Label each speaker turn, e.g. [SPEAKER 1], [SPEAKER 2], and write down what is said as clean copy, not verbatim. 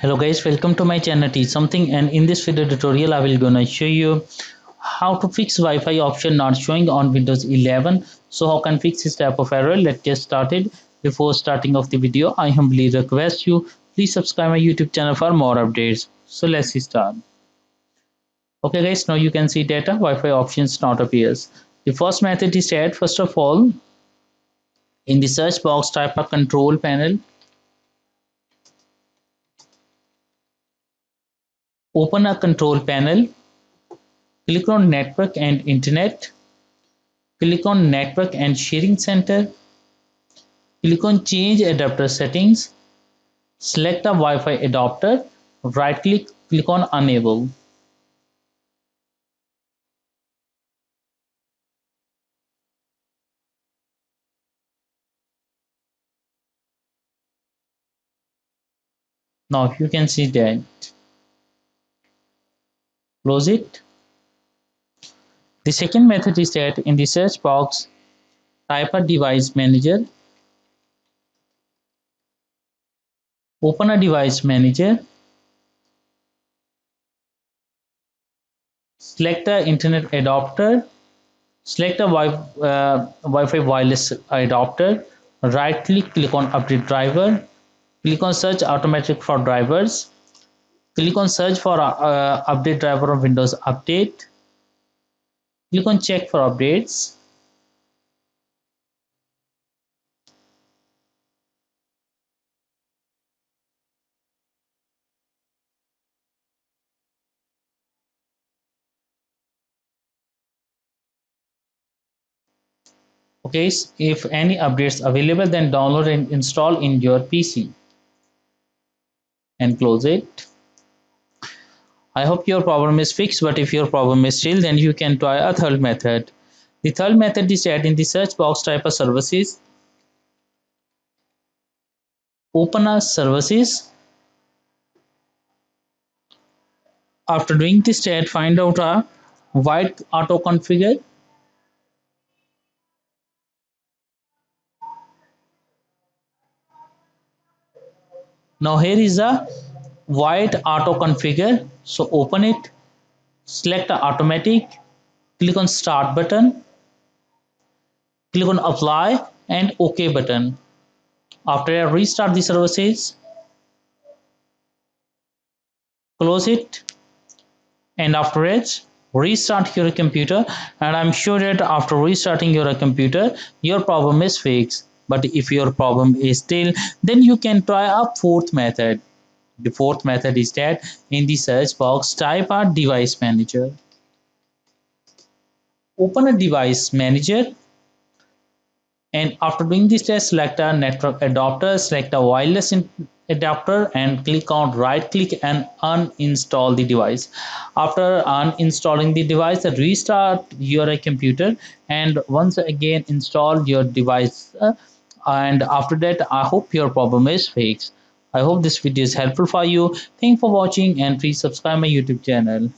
[SPEAKER 1] Hello guys, welcome to my channel Teach Something, and in this video tutorial I will gonna show you how to fix Wi-Fi option not showing on Windows 11. So how can fix this type of error? Let's get started. Before starting of the video, I humbly request you please subscribe my YouTube channel for more updates. So let's start. Okay guys, now you can see data Wi-Fi options not appears. The first method is that first of all in the search box type a control panel. Open a control panel. Click on Network and Internet. Click on Network and Sharing Center. Click on Change Adapter Settings. Select a Wi-Fi adapter. Right click on Enable. Now you can see that. Close it. The second method is that in the search box, type a device manager. Open a device manager. Select a internet adapter. Select a Wi-Fi wireless adapter. Right click on update driver. Click on search automatic for drivers. Click on search for update driver of Windows Update. Click on check for updates. Okay, if any updates available, then download and install in your PC and close it. I hope your problem is fixed, but if your problem is still, then you can try a third method. The third method is that in the search box type of services. Open a services. After doing this step, find out a white auto configure. Now here is a white auto configure. So open it, select automatic, click on start button, click on apply and OK button. After I restart the services, close it, and after it restart your computer, and I'm sure that after restarting your computer your problem is fixed. But if your problem is still, then you can try a fourth method. The fourth method is that in the search box type a device manager. Open a device manager, and after doing this test, select a network adapter, select a wireless adapter and click on right click and uninstall the device. After uninstalling the device, restart your computer and once again install your device, and after that I hope your problem is fixed. I hope this video is helpful for you. Thanks for watching and please subscribe my YouTube channel.